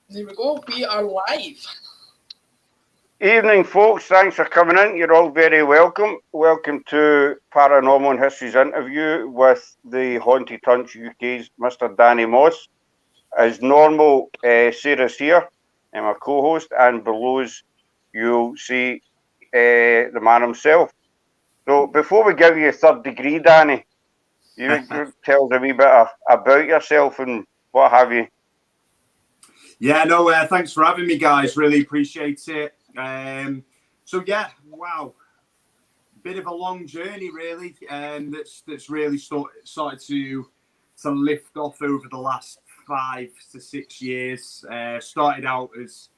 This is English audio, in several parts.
There we go. We are live. Evening, folks. Thanks for coming in. You're all very welcome. Welcome to Paranormal and History's interview with the Haunted Hunts UK's Mr. Danny Moss. As normal, Sarah's here, and my co-host, and below's you'll see the man himself. So before we give you a third degree, Danny, you tell us a wee bit about yourself and what have you. Yeah, no, thanks for having me, guys. Really appreciate it. So yeah, wow, bit of a long journey, really. That's really started to lift off over the last 5 to 6 years. Started out as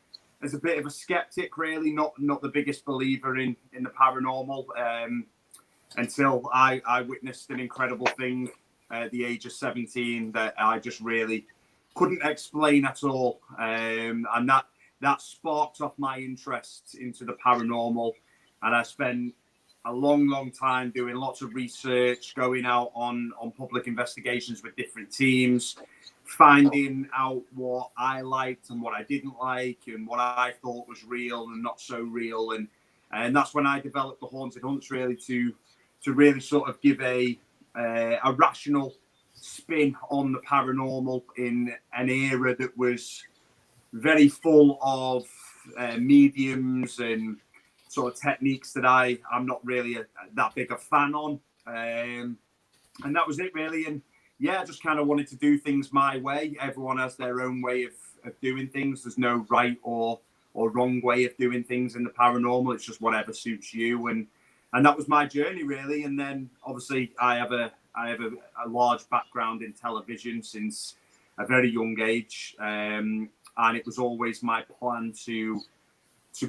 a bit of a skeptic, really, not the biggest believer in the paranormal. Until I witnessed an incredible thing at the age of 17 that I just really couldn't explain at all, and that sparked off my interest into the paranormal. And I spent a long time doing lots of research, going out on public investigations with different teams, finding out what I liked and what I didn't like, and what I thought was real and not so real. And that's when I developed the Haunted Hunts, really, to really sort of give a rational spin on the paranormal in an era that was very full of mediums and sort of techniques that I'm not really that big a fan on. And that was it, really. And yeah, I just kind of wanted to do things my way. Everyone has their own way of doing things. There's no right or wrong way of doing things in the paranormal. It's just whatever suits you. And that was my journey, really. And then obviously I have a large background in television since a very young age, and it was always my plan to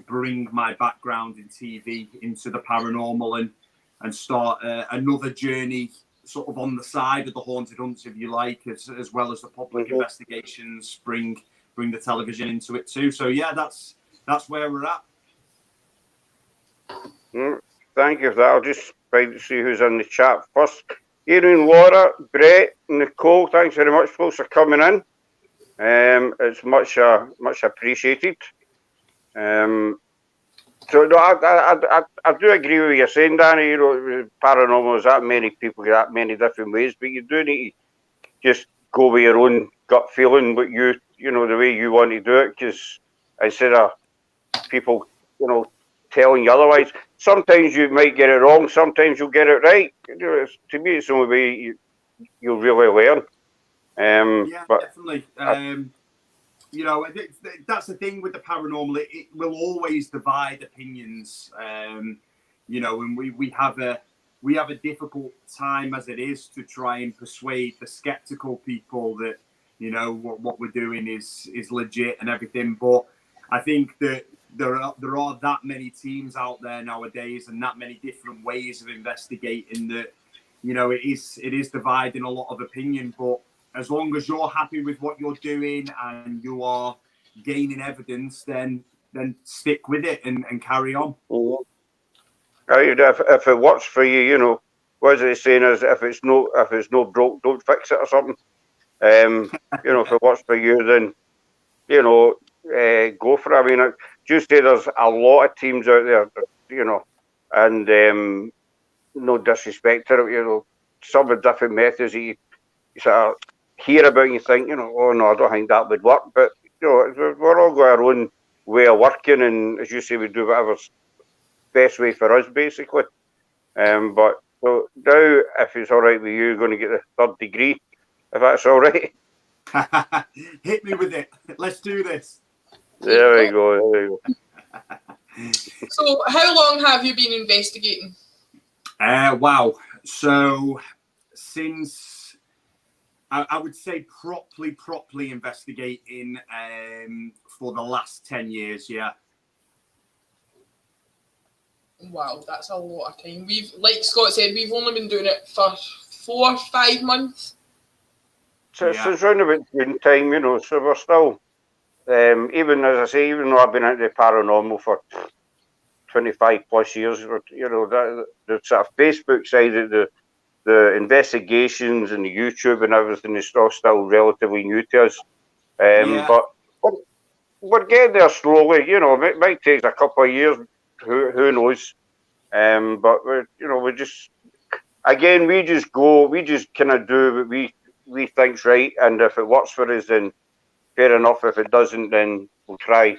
bring my background in TV into the paranormal and start another journey sort of on the side of the Haunted Hunts, if you like, as well as the public investigations. Bring the television into it too. So yeah, that's where we're at. Thank you for that. I'll just try to see who's in the chat first. Erin, Laura, Brett, Nicole, thanks very much, folks, for coming in. It's much appreciated. So no, I do agree with what you're saying, Danny. You know, paranormal is that many people get that many different ways, but you do need to just go with your own gut feeling, what you know, the way you want to do it. Because instead of people, telling you otherwise, sometimes you might get it wrong, sometimes you'll get it right. To me, it's the only way you'll really learn. Yeah, but definitely. That's the thing with the paranormal. It will always divide opinions. And we have a difficult time as it is to try and persuade the skeptical people that what we're doing is legit and everything. But I think that there are that many teams out there nowadays and that many different ways of investigating that it is dividing a lot of opinion. But as long as you're happy with what you're doing and you are gaining evidence, then stick with it and carry on. If it works for you, what is it saying is if it's no broke, don't fix it or something. If it works for you, then go for it. I mean, just say there's a lot of teams out there, and no disrespect to it, some of the different methods that you sort of hear about and you think, oh no, I don't think that would work. But we're all got our own way of working, and as you say, we do whatever's best way for us, basically. But so now, if it's all right with you, you're going to get the third degree, if that's all right. Hit me with it. Let's do this. There we go. So, how long have you been investigating? Wow. So, since I would say properly investigating for the last 10 years, yeah. Wow, that's a lot of time. Like Scott said, we've only been doing it for 4 or 5 months. So it's around about June time, so we're still, even as I say, even though I've been into the paranormal for 25 plus years, the sort of Facebook side of the investigations and the YouTube and everything is still relatively new to us. But we're getting there slowly. You know, it might take a couple of years. Who knows? But we just again, we just go. We just kind of do what we think's right, and if it works for us, then fair enough. If it doesn't, then we'll try.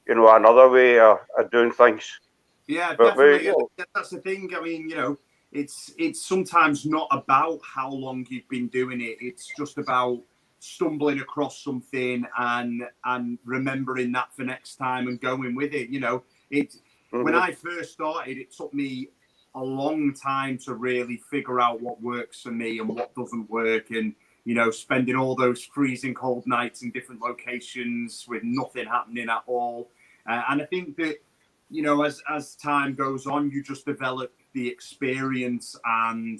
Another way of doing things. Yeah, But definitely. That's the thing. I mean, it's sometimes not about how long you've been doing it. It's just about stumbling across something and remembering that for next time and going with it. When I first started, it took me a long time to really figure out what works for me and what doesn't work, and spending all those freezing cold nights in different locations with nothing happening at all. And I think that as time goes on, you just develop the experience, and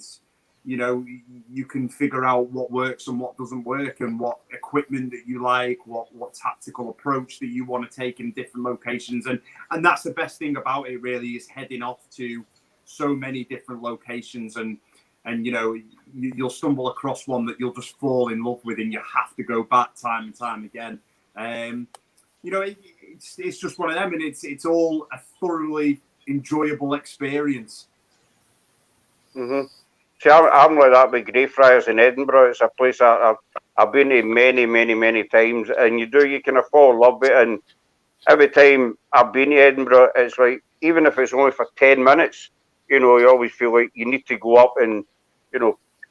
you can figure out what works and what doesn't work, and what equipment that you like, what tactical approach that you want to take in different locations, and that's the best thing about it, really, is heading off to so many different locations, and you'll stumble across one that you'll just fall in love with, and you have to go back time and time again. It's just one of them, and it's all a thoroughly enjoyable experience. Mm-hmm. See, I'm like that with Greyfriars in Edinburgh. It's a place I've been to many, many, many times, and you kind of fall in love with it. And every time I've been to Edinburgh, it's like, even if it's only for 10 minutes, you always feel like you need to go up and,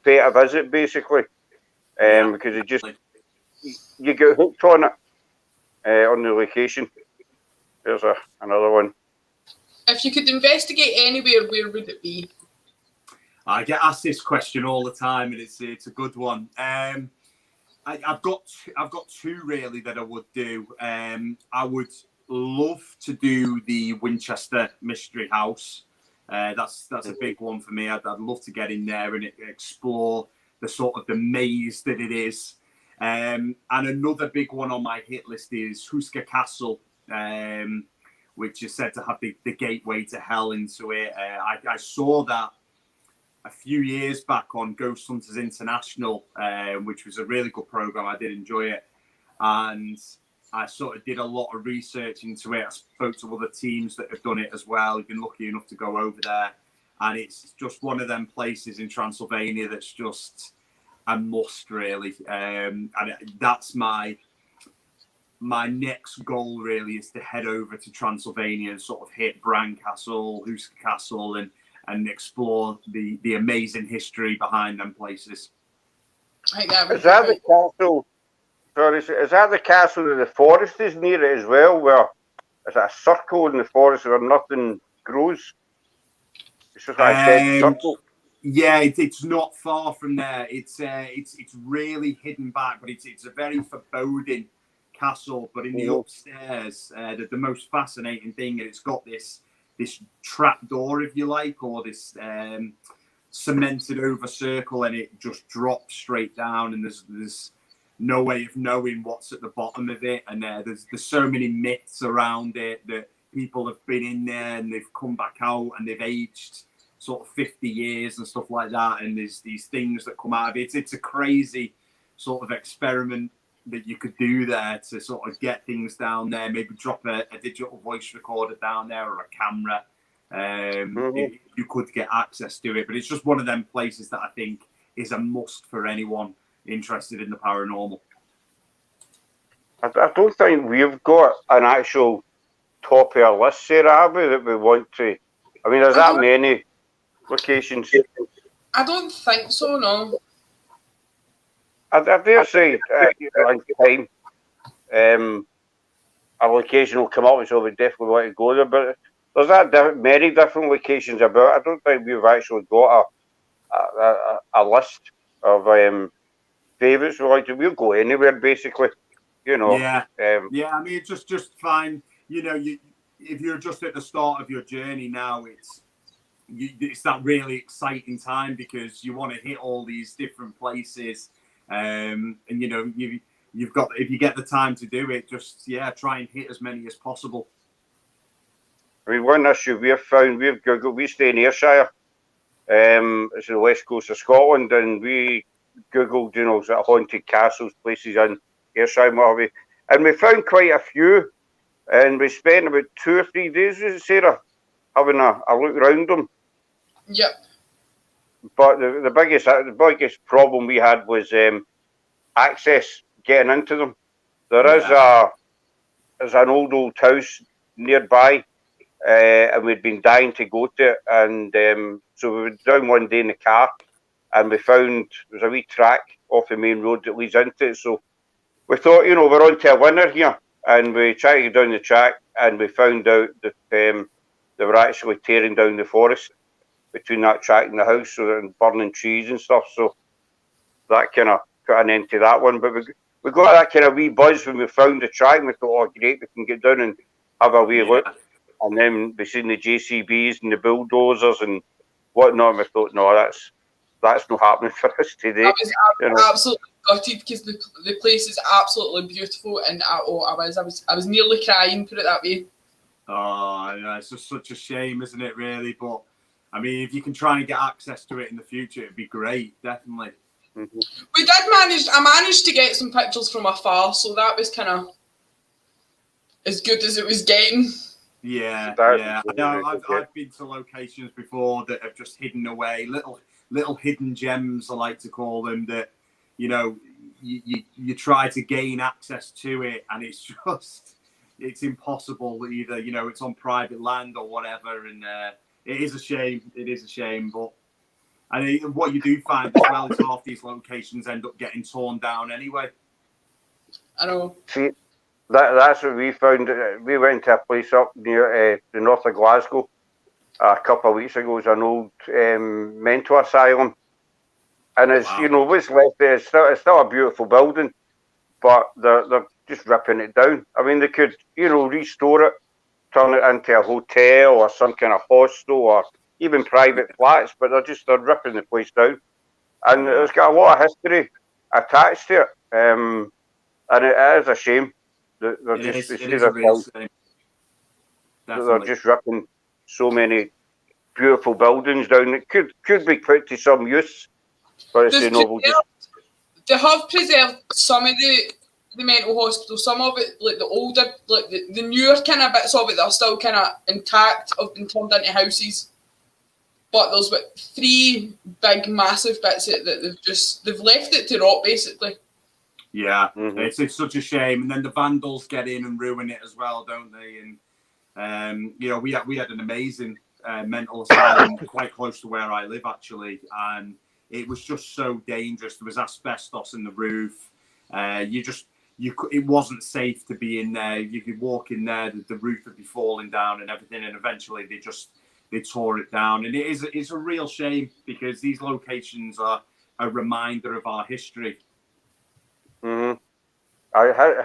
pay a visit, basically, because you get hooked on it, on the location. There's another one. If you could investigate anywhere, where would it be? I get asked this question all the time, and it's a good one. I've got two really that I would do. I would love to do the Winchester Mystery House. That's a big one for me. I'd love to get in there and explore the sort of the maze that it is. And another big one on my hit list is Huska Castle, which is said to have the gateway to hell into it. I saw that a few years back on Ghost Hunters International, which was a really good program. I did enjoy it, and I sort of did a lot of research into it. I spoke to other teams that have done it as well. I've been lucky enough to go over there, and it's just one of them places in Transylvania that's just a must, really. And that's my next goal, really, is to head over to Transylvania and sort of hit Bran Castle, Huska Castle, and explore the amazing history behind them places. I think that would Is that the castle? Sorry, is that the castle that the forest is near it as well? Where it's a circle in the forest where nothing grows? It's just like a dead circle. Yeah, it's not far from there. It's really hidden back, but it's a very foreboding castle. But in the upstairs, the most fascinating thing, and it's got this trap door, if you like, or this cemented over circle, and it just drops straight down, and there's no way of knowing what's at the bottom of it, and there's so many myths around it that people have been in there and they've come back out and they've aged sort of 50 years and stuff like that, and there's these things that come out of it. It's a crazy sort of experiment that you could do there to sort of get things down there, maybe drop a digital voice recorder down there or a camera. You could get access to it, but it's just one of them places that I think is a must for anyone interested in the paranormal. I don't think we've got an actual top of our list here, Abby, that we want to. I mean, there's that many locations. I don't think so, no. I dare say, in time, a location will come up, so we definitely want to go there. But there's many different locations about. I don't think we've actually got a list of favourites. We'll go anywhere, basically. Yeah. I mean, just fine. If you're just at the start of your journey now, it's that really exciting time because you want to hit all these different places. And you've got, if you get the time to do it, just try and hit as many as possible. I mean, one issue we've found, we've Googled, we stay in Ayrshire, it's the west coast of Scotland, and we Googled, sort of haunted castles, places in Ayrshire, what have you, and we found quite a few, and we spent about 2 or 3 days, was it, Sarah, having a look around them. Yep. But the biggest problem we had was access, getting into them. There's an old house nearby, and we'd been dying to go to it, and so we were down one day in the car, and we found there's a wee track off the main road that leads into it. So we thought, we're on to a winner here, and we tried to get down the track, and we found out that they were actually tearing down the forest between that track and the house, and burning trees and stuff. So that kind of put an end to that one. But we got that kind of wee buzz when we found the track, and we thought, oh great, we can get down and have a wee look. And then we seen the JCBs and the bulldozers and whatnot, and we thought, no, that's not happening for us today. I was absolutely gutted because the place is absolutely beautiful, and I was nearly crying, put it that way. Oh, yeah, it's just such a shame, isn't it, really? But I mean, if you can try and get access to it in the future, it'd be great, definitely. Mm-hmm. I managed to get some pictures from afar, so that was kind of as good as it was getting. Yeah. I know. I've been to locations before that have just hidden away, little hidden gems, I like to call them, that you try to gain access to it, and it's impossible. Either it's on private land or whatever, and it is a shame. But I think what you do find as well is half these locations end up getting torn down anyway. I know. See, that's what we found. We went to a place up near the north of Glasgow a couple of weeks ago. It was an old mental asylum, and it's what's left there. It's still a beautiful building, but they're just ripping it down. I mean, they could restore it, turn it into a hotel or some kind of hostel or even private flats, but they're ripping the place down, and it's got a lot of history attached to it, and it is a shame. They're just ripping so many beautiful buildings down. It could be put to some use, but it's they have preserved some of the mental hospital, some of it, like the older, like the newer kind of bits of it that are still kind of intact, have been turned into houses. But there's 3 big, massive bits that they've left it to rot, basically. Yeah, it's such a shame, and then the vandals get in and ruin it as well, don't they? And we had an amazing mental asylum quite close to where I live, actually, and it was just so dangerous. There was asbestos in the roof. It wasn't safe to be in there. You could walk in there, the roof would be falling down and everything, and eventually they tore it down. And it's a real shame, because these locations are a reminder of our history.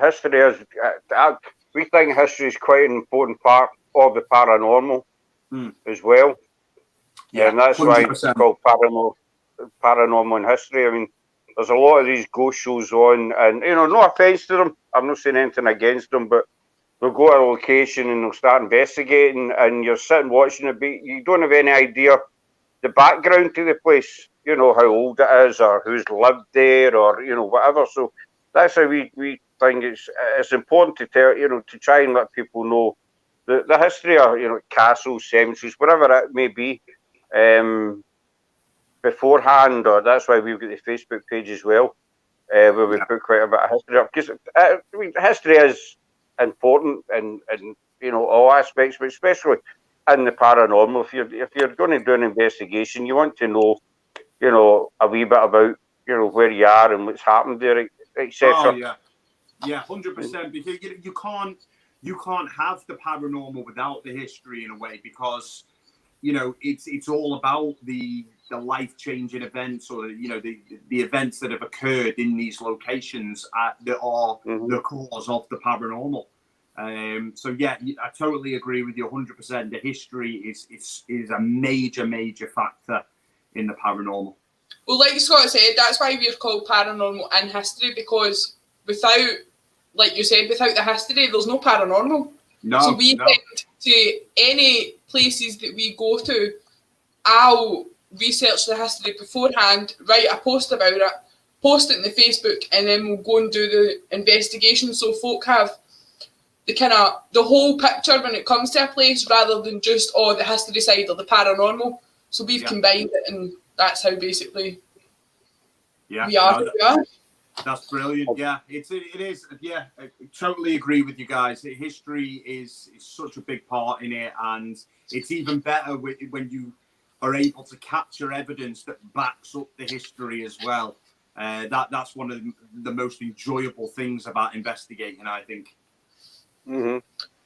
History is. We think history is quite an important part of the paranormal as well. Yeah, and that's 100%. Why it's called paranormal in history. I mean, there's a lot of these ghost shows on, and no offence to them, I'm not saying anything against them, but they'll go to a location and they'll start investigating, and you're sitting watching it, but you don't have any idea the background to the place, how old it is, or who's lived there, or whatever. So that's how we think it's important to tell, to try and let people know the history of castles, cemeteries, whatever it may be, beforehand. Or that's why we've got the Facebook page as well, where we put quite a bit of history up, because history is important in all aspects, but especially in the paranormal. If you're going to do an investigation, you want to know a wee bit about where you are and what's happened there, etc. Oh, yeah, 100%. Because you can't have the paranormal without the history, in a way, because it's all about the life-changing events, or the events that have occurred in these locations that are the cause of the paranormal. So yeah, I totally agree with you 100%. The history is a major factor in the paranormal. Well, like Scott said, that's why we're called Paranormal in History, because without, like you said, without the history, there's no paranormal. So we tend to any places that we go to, I'll research the history beforehand, write a post about it, post it in the Facebook, and then we'll go and do the investigation. So folk have the whole picture when it comes to a place, rather than just the history side or the paranormal. So we've combined it, and that's how basically we are. That's brilliant. Yeah, it is. Yeah, I totally agree with you guys. History is such a big part in it, and it's even better when you are able to capture evidence that backs up the history as well. That's one of the most enjoyable things about investigating, I think. Mm-hmm.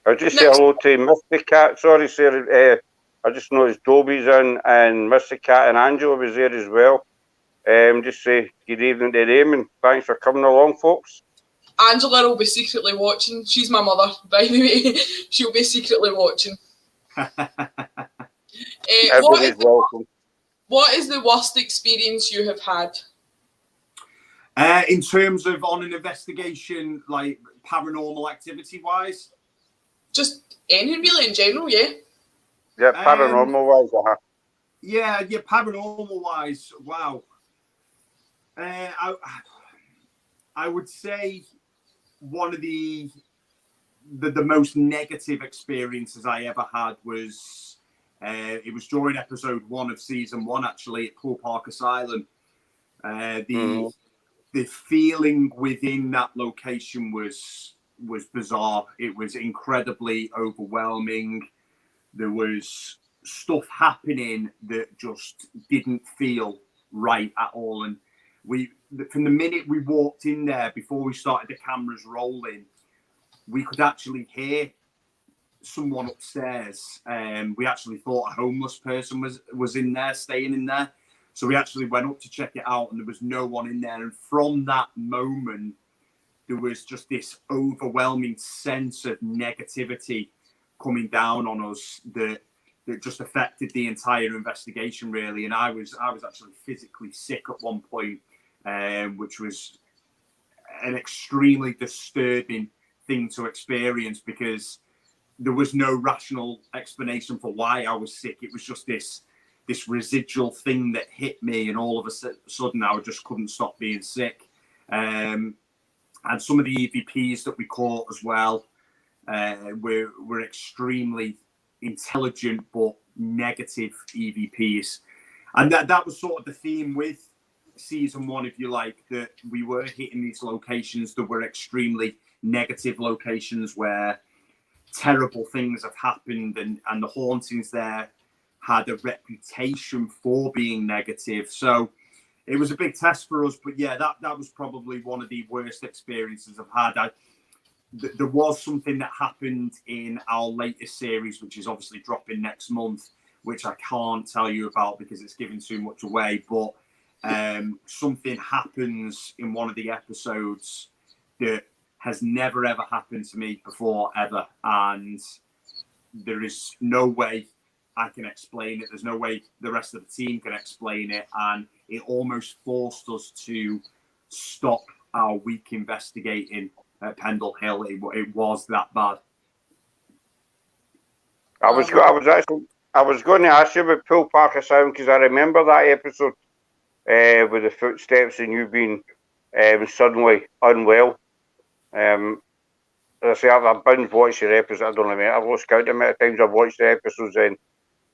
I'll just say hello to Mr. Cat. Sorry, sir. I just noticed Dobie's in, and Mr. Cat and Angela was there as well. Just say good evening to them, and thanks for coming along, folks. Angela will be secretly watching. She's my mother, by the way. She'll be secretly watching. Everybody's welcome. What is the worst experience you have had? In terms of on an investigation, like paranormal activity wise? Just anything really in general, yeah. Yeah, paranormal wise, Yeah, paranormal wise, wow. I would say one of the most negative experiences I ever had was it was during episode 1 of season 1, actually, at Poole Park Asylum. The feeling within that location was bizarre. It was incredibly overwhelming. There was stuff happening that just didn't feel right at all. And from the minute we walked in there, before we started the cameras rolling, we could actually hear someone upstairs. We actually thought a homeless person was in there, staying in there. So we actually went up to check it out, and there was no one in there. And from that moment, there was just this overwhelming sense of negativity coming down on us that just affected the entire investigation, really. And I was actually physically sick at one point, which was an extremely disturbing thing to experience, because there was no rational explanation for why I was sick. It was just this residual thing that hit me, and all of a sudden I just couldn't stop being sick. And some of the EVPs that we caught as well were extremely intelligent but negative EVPs. And that was sort of the theme with season 1, if you like, that we were hitting these locations that were extremely negative locations where terrible things have happened, and the hauntings there had a reputation for being negative. So it was a big test for us. But yeah, that was probably one of the worst experiences I've had. There was something that happened in our latest series, which is obviously dropping next month, which I can't tell you about because it's giving too much away. But something happens in one of the episodes that has never, ever happened to me before, ever. And there is no way I can explain it. There's no way the rest of the team can explain it. And it almost forced us to stop our week investigating at Pendle Hill. It was that bad. I was going to ask you about Poole Park Asylum, because I remember that episode with the footsteps and you being suddenly unwell. As I say, I've binge watched your episodes. I don't know, I've lost count how many times I've watched the episodes then.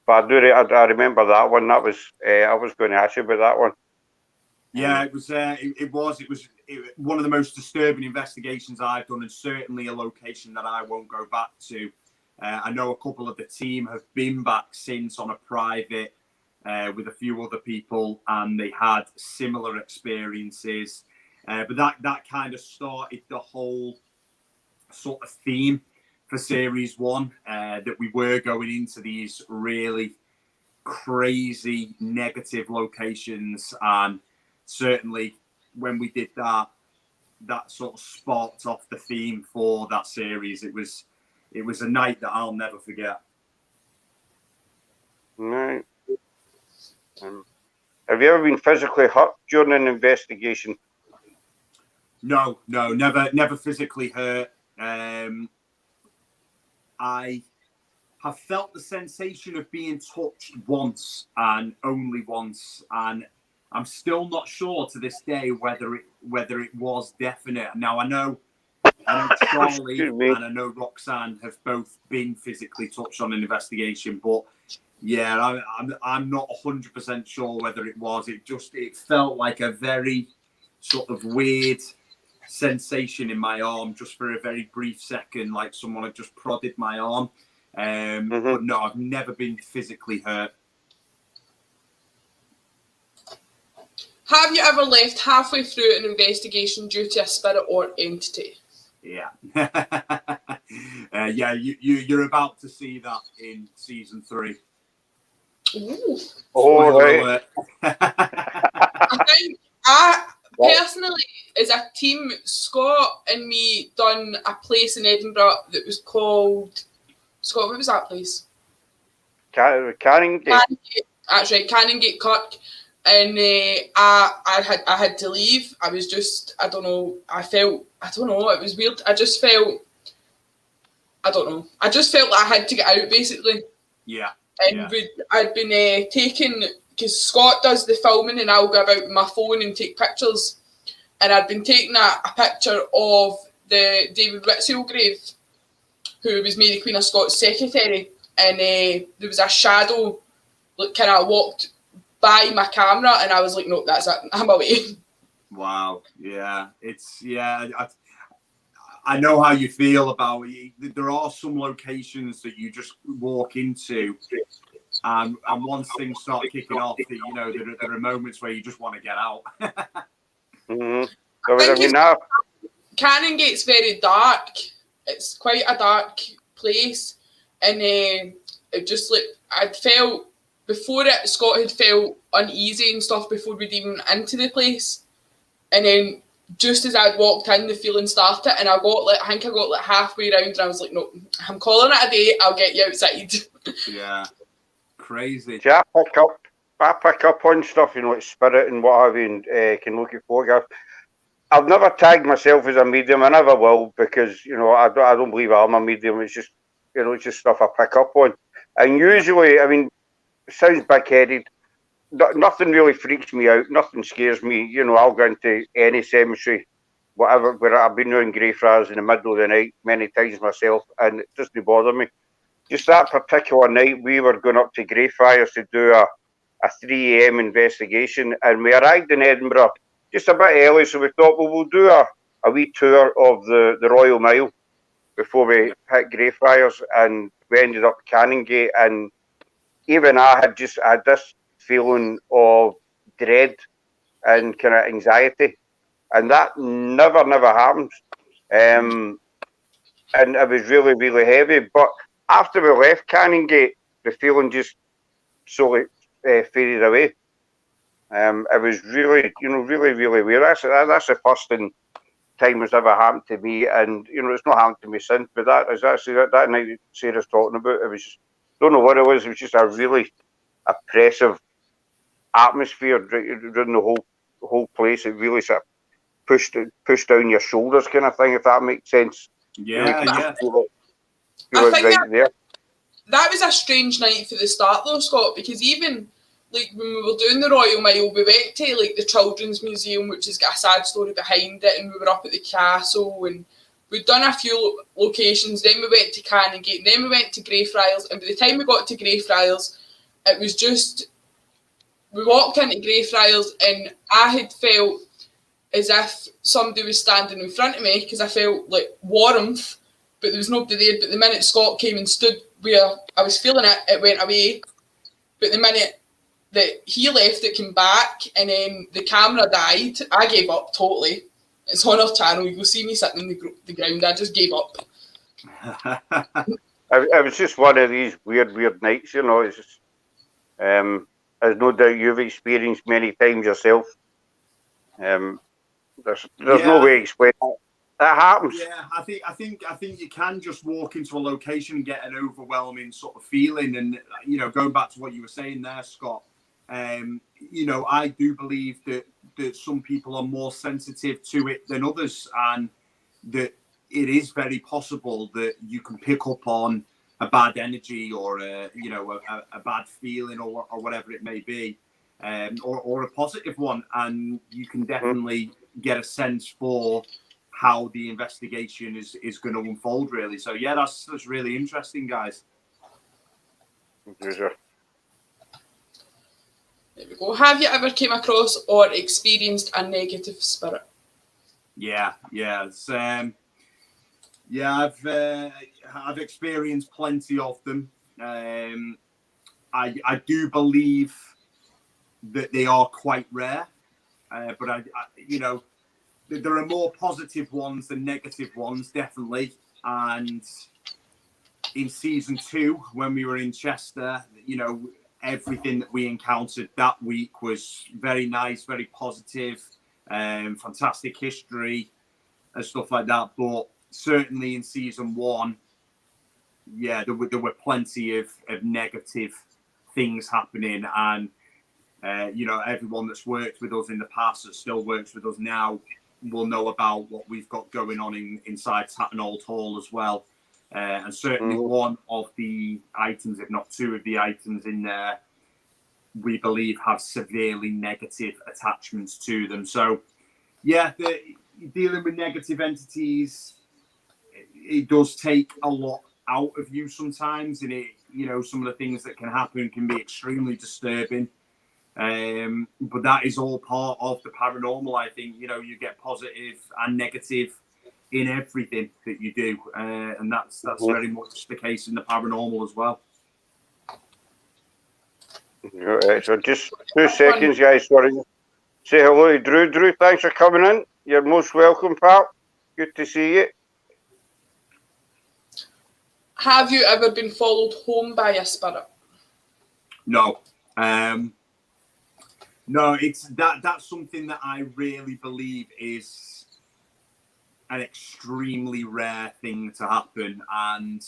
But I remember that one. That was I was going to ask you about that one. Yeah, it was one of the most disturbing investigations I've done, and certainly a location that I won't go back to. I know a couple of the team have been back since on a private with a few other people, and they had similar experiences. But that kind of started the whole sort of theme for series 1, that we were going into these really crazy negative locations. And certainly when we did that sort of sparked off the theme for that series. It was a night that I'll never forget. Right. Have you ever been physically hurt during an investigation? No, never physically hurt. I have felt the sensation of being touched once, and only once, and I'm still not sure to this day whether it was definite. Now I know Charlie and I know Roxanne have both been physically touched on an investigation, but yeah, I'm not 100% sure whether it was. It felt like a very sort of weird sensation in my arm just for a very brief second, like someone had just prodded my arm. But no, I've never been physically hurt. Have you ever left halfway through an investigation due to a spirit or entity? Yeah. Yeah, you're about to see that in season 3. Ooh. Oh, right. I think I personally, as a team, Scott and me done a place in Edinburgh that was called, Scott, what was that place? Canongate. That's right, Canongate Kirk. And I had to leave. I was just, I don't know, it was weird. I just felt like I had to get out, basically. Yeah. And I'd been taking, because Scott does the filming and I'll go about with my phone and take pictures. And I'd been taking a picture of the David Whitfield grave, who was Mary Queen of Scots' secretary. And there was a shadow that kind of walked by my camera, and I was like, no, that's it, I'm away. Wow. Yeah. I know how you feel about it. There are some locations that you just walk into, and once things start kicking off, there are moments where you just want to get out. Canongate's very dark. It's quite a dark place, and it just like I'd felt before it. Scott had felt uneasy and stuff before we'd even into the place, and then just as I'd walked in, the feeling started, and I think I got halfway around, and I was like, no, I'm calling it a day. I'll get you outside. Yeah, crazy. See, I pick up on stuff, like spirit and what have you, and can look at photographs. I've never tagged myself as a medium. I never will, because I don't believe I'm a medium. It's just it's just stuff I pick up on, and usually, I mean, it sounds big-headed. Nothing really freaks me out. Nothing scares me. I'll go into any cemetery, whatever, where I've been doing Greyfriars in the middle of the night many times myself, and it doesn't bother me. Just that particular night, we were going up to Greyfriars to do a 3 a.m. investigation, and we arrived in Edinburgh just a bit early, so we thought, well, we'll do a wee tour of the Royal Mile before we hit Greyfriars, and we ended up Canongate, and even I had this feeling of dread and kind of anxiety, and that never happens. And it was really, really heavy. But after we left Canongate, the feeling just slowly faded away. It was really, really, really weird. That's the first time it's ever happened to me, and it's not happened to me since. But that is actually that night that Sarah's talking about. It was just, don't know what it was. It was just a really oppressive atmosphere during the whole place. It really sort of pushed down your shoulders, kind of thing, if that makes sense. Yeah. I think that was a strange night for the start, though, Scott, because even like when we were doing the Royal Mile, we went to like the Children's Museum, which has got a sad story behind it, and we were up at the castle, and we'd done a few locations. Then we went to Canongate, and then we went to Greyfriars, and by the time we got to Greyfriars, it was just, we walked into Greyfriars, and I had felt as if somebody was standing in front of me, because I felt like warmth, but there was nobody there. But the minute Scott came and stood where I was feeling it, it went away. But the minute that he left, it came back, and then the camera died. I gave up totally. It's on our channel. You'll see me sitting in the ground. I just gave up. It was just one of these weird nights, It's just, as no doubt you've experienced many times yourself. There's no way to explain it. That happens. Yeah, I think you can just walk into a location and get an overwhelming sort of feeling, and going back to what you were saying there, Scott. I do believe that some people are more sensitive to it than others, and that it is very possible that you can pick up on a bad energy or a bad feeling or whatever it may be. or a positive one, and you can definitely get a sense for how the investigation is going to unfold, really. So yeah, that's really interesting, guys. User. There we go. Have you ever came across or experienced a negative spirit? Yeah, I've experienced plenty of them. I do believe that they are quite rare, but I there are more positive ones than negative ones, definitely. And in season 2, when we were in Chester, everything that we encountered that week was very nice, very positive, fantastic history and stuff like that. But certainly in season 1, yeah, there were plenty of negative things happening. And, everyone that's worked with us in the past that still works with us now will know about what we've got going on inside Tatton Old Hall as well. And certainly one of the items, if not 2 of the items in there, we believe have severely negative attachments to them. So, yeah, dealing with negative entities, it does take a lot out of you sometimes. And some of the things that can happen can be extremely disturbing. But that is all part of the paranormal. I think, you get positive and negative in everything that you do. And that's very much the case in the paranormal as well. So just 2 seconds, guys. Sorry. Say hello to Drew. Drew, thanks for coming in. You're most welcome, pal. Good to see you. Have you ever been followed home by a spirit? No. No, that's something that I really believe is an extremely rare thing to happen. And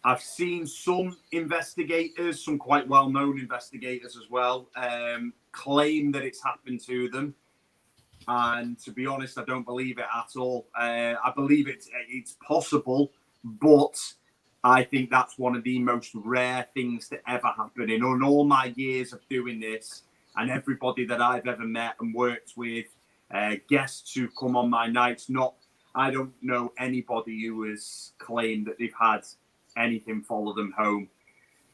I've seen some investigators, some quite well-known investigators as well, claim that it's happened to them. And to be honest, I don't believe it at all. I believe it's possible, but I think that's one of the most rare things to ever happen. In all my years of doing this, and everybody that I've ever met and worked with, guests who come on my nights, I don't know anybody who has claimed that they've had anything follow them home.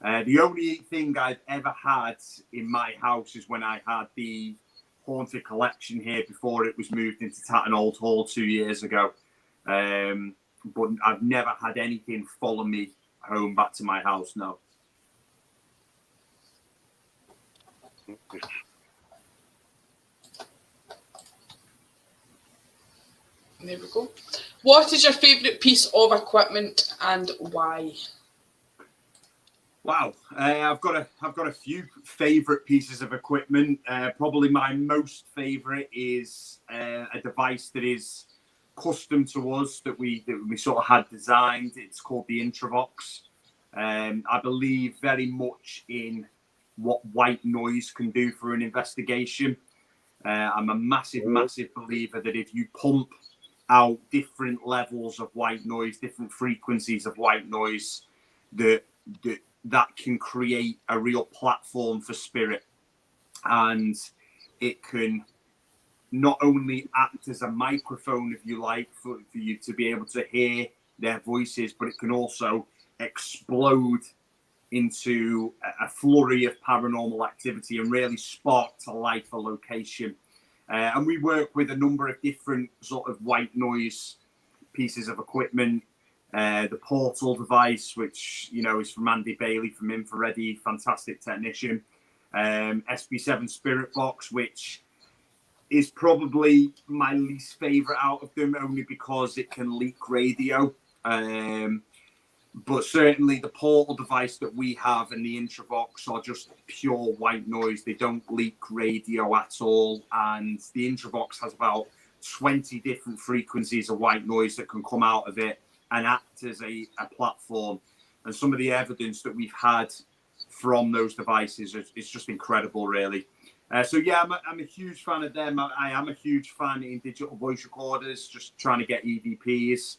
The only thing I've ever had in my house is when I had the haunted collection here before it was moved into Tatton Old Hall 2 years ago. But I've never had anything follow me home back to my house, no. There we go. What is your favourite piece of equipment and why? Wow, I've got a few favourite pieces of equipment. Probably my most favourite is a device that is custom to us that we sort of had designed. It's called the Intravox. I believe very much in what white noise can do for an investigation. I'm a massive believer that if you pump out different levels of white noise, different frequencies of white noise, that can create a real platform for spirit. And it can not only act as a microphone, if you like, for you to be able to hear their voices, but it can also explode into a flurry of paranormal activity and really spark to life a location. And we work with a number of different sort of white noise pieces of equipment. The Portal device, which is from Andy Bailey from Infrared, fantastic technician. SB7 Spirit Box, which is probably my least favorite out of them, only because it can leak radio. But certainly the Portal device that we have and the Intravox are just pure white noise. They don't leak radio at all. And the Intravox has about 20 different frequencies of white noise that can come out of it and act as a platform. And some of the evidence that we've had from those devices is just incredible, really. So yeah, I'm a huge fan of them. I am a huge fan in digital voice recorders, just trying to get EVPs.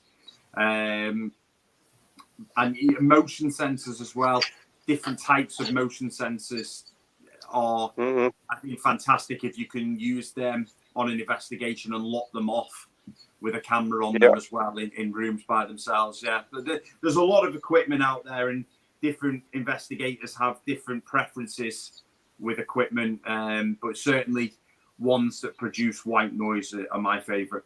And motion sensors as well, different types of motion sensors. are, Mhm. I think, fantastic if you can use them on an investigation and lock them off with a camera on them as well in rooms by themselves. Yeah, there's a lot of equipment out there, and different investigators have different preferences with equipment, but certainly ones that produce white noise are my favourite.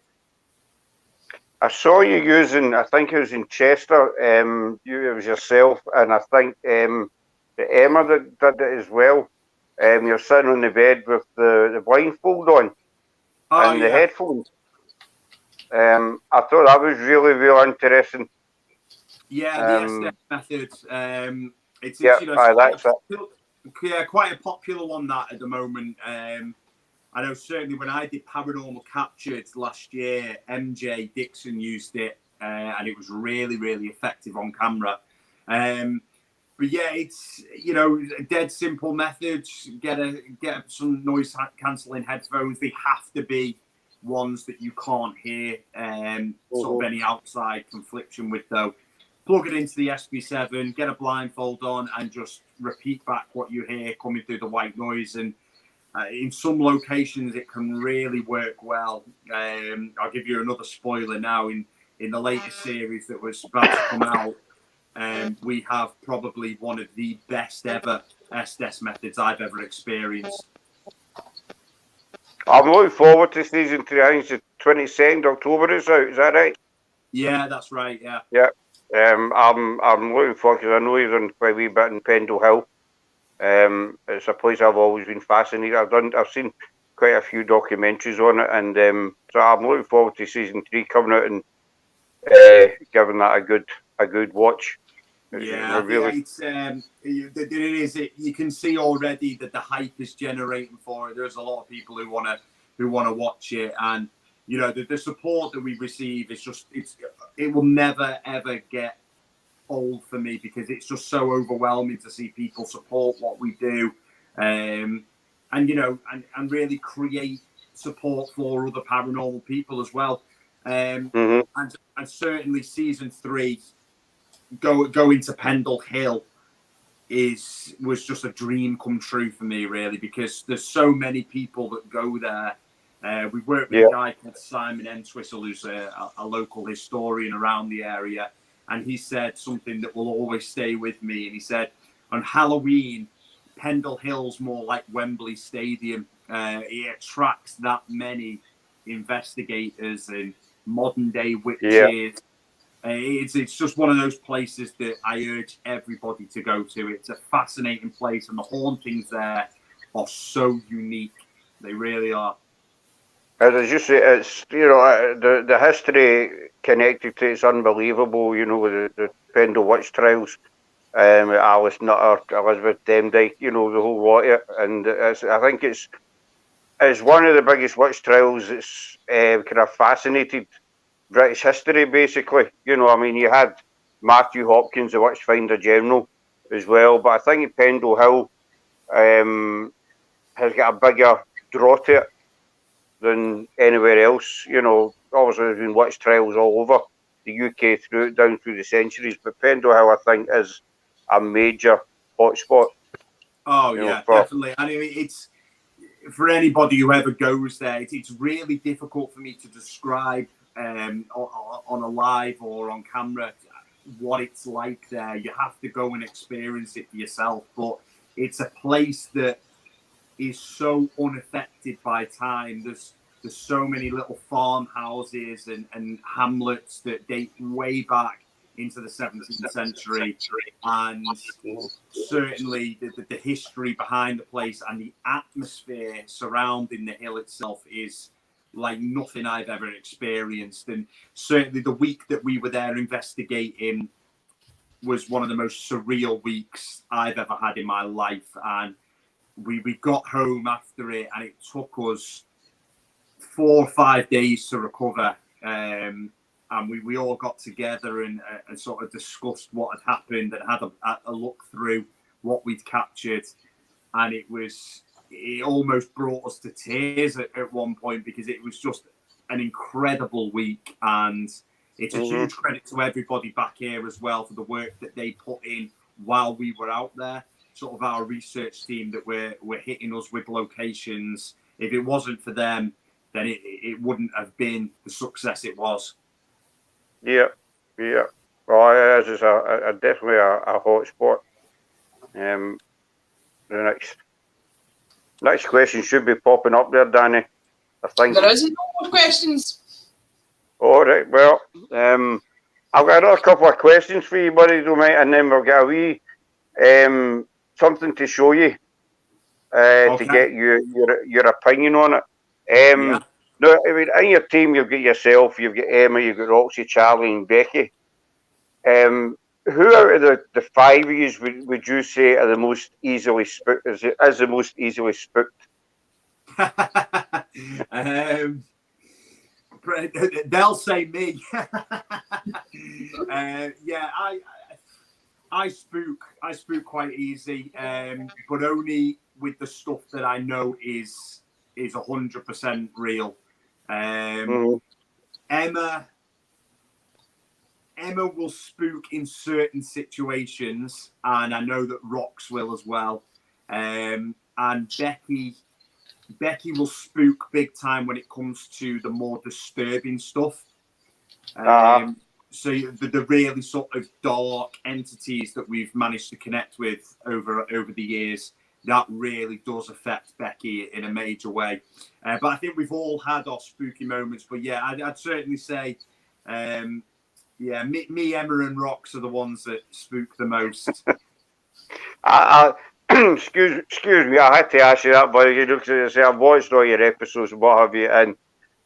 I saw you using, I think it was in Chester, it was yourself, and I think the Emma that did it as well. You're sitting on the bed with the blindfold on and the headphones. I thought that was really, really interesting. Yeah, the SDS method. It's yeah, you know, that's it. Quite a popular one that at the moment. I know certainly when I did Paranormal Captured last year, MJ Dixon used it, and it was really, really effective on camera. But yeah, it's a dead simple method. Get some noise cancelling headphones. They have to be ones that you can't hear sort of any outside confliction with, though. Plug it into the SB7, get a blindfold on, and just repeat back what you hear coming through the white noise. And in some locations, it can really work well. I'll give you another spoiler now. In the latest series that was about to come out, we have probably one of the best ever SDS methods I've ever experienced. I'm looking forward to season 3. I think it's the 22nd October it's out. Is that right? Yeah, that's right. Yeah. Yeah. I'm looking forward because I know you've done quite a wee bit in Pendle Hill. It's a place I've always been fascinated. I've seen quite a few documentaries on it, and so I'm looking forward to season 3 coming out and giving that a good watch. Yeah, really... it is. You can see already that the hype is generating for it. There's a lot of people who want to watch it, and the support that we receive is just it will never ever get old for me, because it's just so overwhelming to see people support what we do, and really create support for other paranormal people as well, and certainly season 3 going to Pendle Hill was just a dream come true for me, really, because there's so many people that go there. We worked with a guy called Simon Entwistle, who's a local historian around the area, and he said something that will always stay with me. And he said, on Halloween, Pendle Hill's more like Wembley Stadium. It attracts that many investigators and modern day witches. It's just one of those places that I urge everybody to go to. It's a fascinating place, and the hauntings there are so unique. They really are. As you say, it's the history connected to it's unbelievable. With the Pendle witch trials, Alice Nutter, Elizabeth Demdike, the whole lot of it, and I think it's one of the biggest witch trials that's kind of fascinated British history, basically. You had Matthew Hopkins, the Witchfinder General, as well, but I think Pendle Hill has got a bigger draw to it than anywhere else. Obviously there's been witch trials all over the UK down through the centuries, but Pendle Hill, I think, is a major hotspot. Oh, definitely. I mean, it's for anybody who ever goes there, it's really difficult for me to describe on a live or on camera what it's like there. You have to go and experience it for yourself, but it's a place that is so unaffected by time. There's so many little farmhouses and hamlets that date way back into the 17th century, and certainly the history behind the place and the atmosphere surrounding the hill itself is like nothing I've ever experienced. And certainly the week that we were there investigating was one of the most surreal weeks I've ever had in my life. And we got home after it, and it took us 4 or 5 days to recover. And we all got together and sort of discussed what had happened and had a look through what we'd captured. And it almost brought us to tears at one point, because it was just an incredible week. And it's a huge credit to everybody back here as well for the work that they put in while we were out there. sort of our research team that were hitting us with locations. If it wasn't for them, then it wouldn't have been the success it was. Yeah. Well, it is definitely a hot spot. The next question should be popping up there, Danny. I think There isn't no more questions. All right. Well, I've got another couple of questions for you, buddy, and then we'll get a wee something to show you to get your opinion on it. Now, I mean, in your team, you've got yourself, you've got Emma, you've got Roxy, Charlie, and Becky. Who out of the five of you would you say are the most easily spooked? Is the most easily spooked? They'll say me. I spook quite easy, but only with the stuff that I know is 100% real. Emma will spook in certain situations, and I know that Rox will as well. And Becky will spook big time when it comes to the more disturbing stuff. So the really sort of dark entities that we've managed to connect with over the years, that really does affect Becky in a major way. But I think we've all had our spooky moments. But yeah, I'd certainly say, me, Emma, and Rox are the ones that spook the most. Excuse me, I had to ask you that, but you look at I've watched all your episodes and what have you, and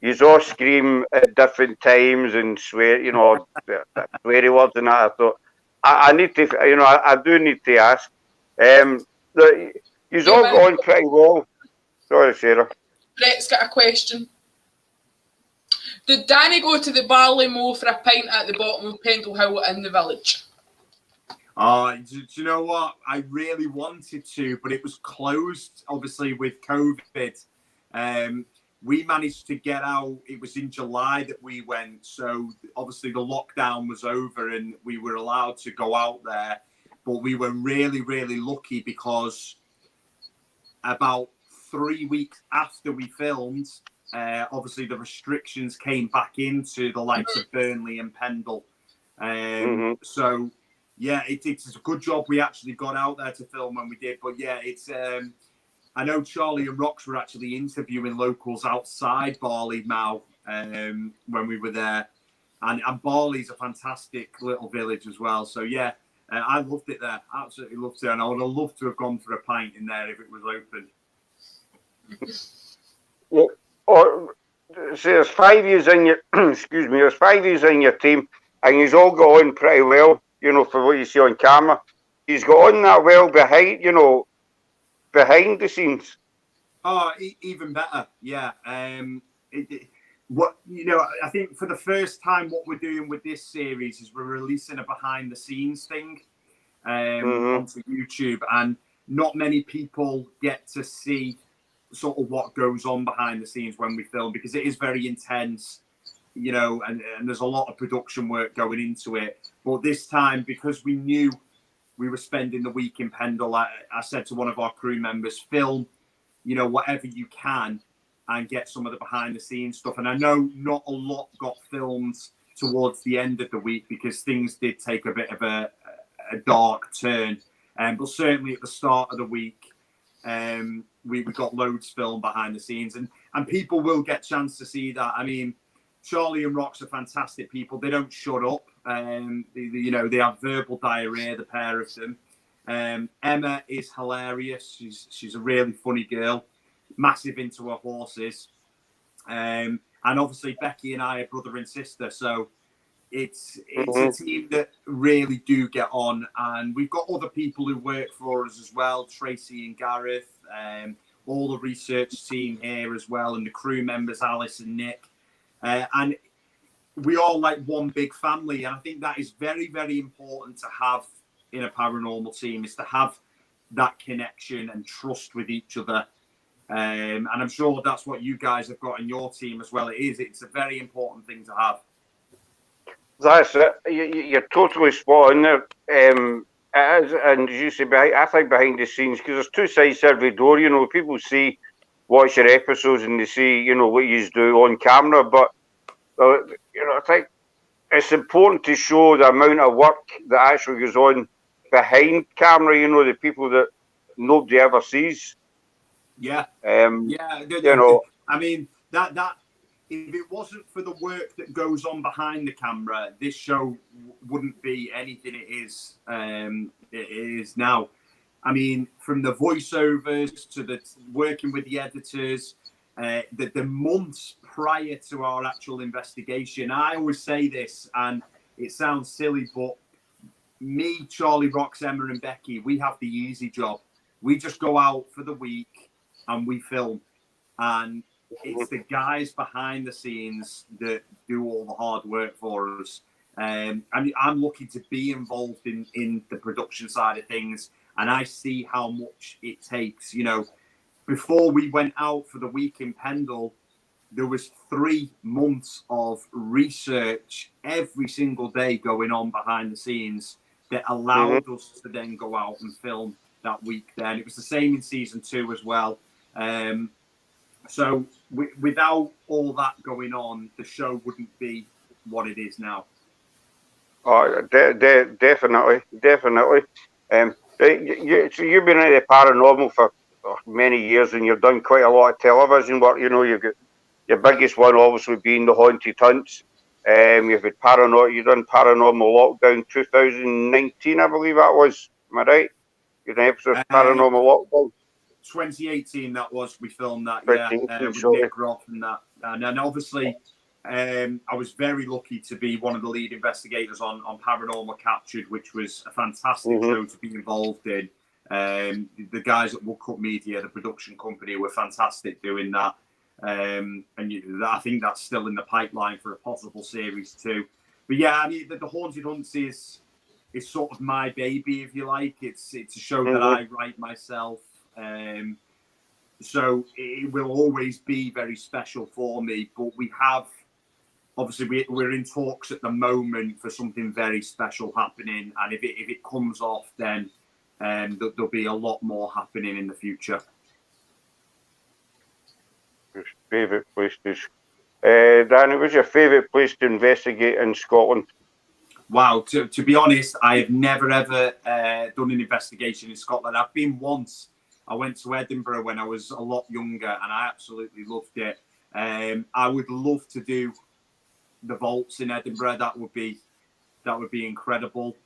you all scream at different times and swear, sweary words and that. I thought I need to, I do need to ask. You've all gone pretty well. Sorry, Sarah. Brett's got a question. Did Danny go to the Barley Mow for a pint at the bottom of Pendle Hill in the village? Do you know what? I really wanted to, but it was closed, obviously, with COVID. We managed to get out. It was in July that we went. So, obviously, the lockdown was over and we were allowed to go out there. But we were really, really lucky because about 3 weeks after we filmed, obviously, the restrictions came back into the likes of Burnley and Pendle. So, yeah, it's a good job we actually got out there to film when we did. But yeah, it's I know Charlie and Rox were actually interviewing locals outside Barley Mow when we were there, and Barley's a fantastic little village as well. So yeah, I loved it there. Absolutely loved it, and I would have loved to have gone for a pint in there if it was open. Well, so there's 5 years in your there's 5 years in your team, and you've all got on pretty well. For what you see on camera, he's got on that well behind the scenes. Oh, even better, yeah. I think for the first time, what we're doing with this series is we're releasing a behind the scenes thing onto YouTube, and not many people get to see sort of what goes on behind the scenes when we film, because it is very intense. And there's a lot of production work going into it. But this time, because we knew we were spending the week in Pendle, I said to one of our crew members, film, whatever you can and get some of the behind the scenes stuff. And I know not a lot got filmed towards the end of the week because things did take a bit of a dark turn. But certainly at the start of the week, we got loads filmed behind the scenes. And people will get a chance to see that. I mean, Charlie and Rox are fantastic people. They don't shut up. They have verbal diarrhea, the pair of them. Emma is hilarious. She's a really funny girl, massive into her horses. And obviously Becky and I are brother and sister. So it's a team that really do get on. And we've got other people who work for us as well, Tracy and Gareth, all the research team here as well, and the crew members, Alice and Nick. And we all like one big family, and I think that is very, very important to have in a paranormal team, is to have that connection and trust with each other. And I'm sure that's what you guys have got in your team as well. It's a very important thing to have. That's it. You're totally spot on there. It is, and as you say, I think behind the scenes, because there's two sides to every door. People see, watch your episodes, and they see, what you do on camera. But I think it's important to show the amount of work that actually goes on behind camera. The people that nobody ever sees. Yeah. Yeah. I mean, that if it wasn't for the work that goes on behind the camera, this show wouldn't be anything it is. It is now. I mean, from the voiceovers to the working with the editors, the months prior to our actual investigation. I always say this, and it sounds silly, but me, Charlie, Rox, Emma, and Becky, we have the easy job. We just go out for the week and we film, and it's the guys behind the scenes that do all the hard work for us. I mean, I'm lucky to be involved in the production side of things, and I see how much it takes. Before we went out for the week in Pendle, there was 3 months of research every single day going on behind the scenes that allowed us to then go out and film that week. Then it was the same in season 2 as well. So without all that going on, the show wouldn't be what it is now. Oh, definitely. So you've been in the paranormal for many years, and you've done quite a lot of television work. You've got your biggest one obviously being the Haunted Hunts. You've had you've done Paranormal Lockdown 2019, I believe that was. Am I right? You've done an episode of Paranormal Lockdown. 2018, that was. We filmed that, with sorry. Nick Groff and that. And obviously, I was very lucky to be one of the lead investigators on Paranormal Captured, which was a fantastic show to be involved in. The guys at Woodcut Media, the production company, were fantastic doing that. And I think that's still in the pipeline for a possible series too. But yeah, I mean, the Haunted Hunts is sort of my baby, if you like. It's a show that I write myself. So it will always be very special for me. But we have, obviously, we're in talks at the moment for something very special happening. And if it comes off, then there'll be a lot more happening in the future. Favourite places. Danny, what's your favourite place to investigate in Scotland? Wow, to be honest, I have never ever done an investigation in Scotland. I've been once. I went to Edinburgh when I was a lot younger, and I absolutely loved it. I would love to do the vaults in Edinburgh. That would be incredible.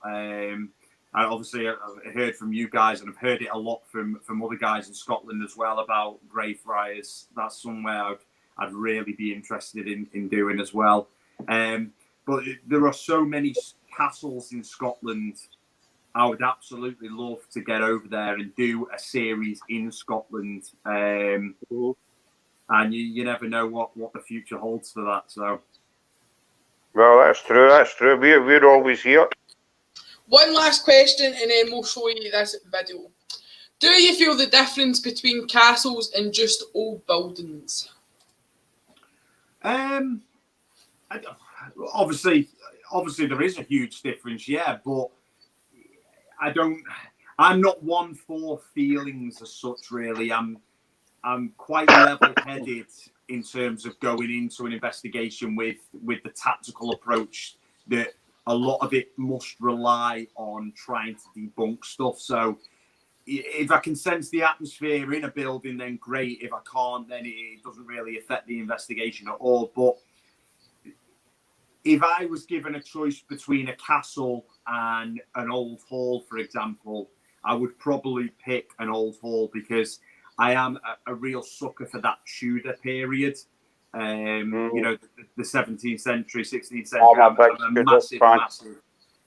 I obviously I've heard from you guys, and I've heard it a lot from other guys in Scotland as well about Greyfriars. That's somewhere I'd really be interested in doing as well. But there are so many castles in Scotland. I would absolutely love to get over there and do a series in Scotland. And you never know what the future holds for that. So, well, that's true. We're always here. One last question, and then we'll show you this video. Do you feel the difference between castles and just old buildings? Obviously there is a huge difference, yeah, but I'm not one for feelings as such, really. I'm quite level-headed in terms of going into an investigation with the tactical approach that a lot of it must rely on trying to debunk stuff. So if I can sense the atmosphere in a building, then great. If I can't, then it doesn't really affect the investigation at all. But if I was given a choice between a castle and an old hall, for example, I would probably pick an old hall because I am a real sucker for that Tudor period. The 17th century, 16th century. I'm a massive.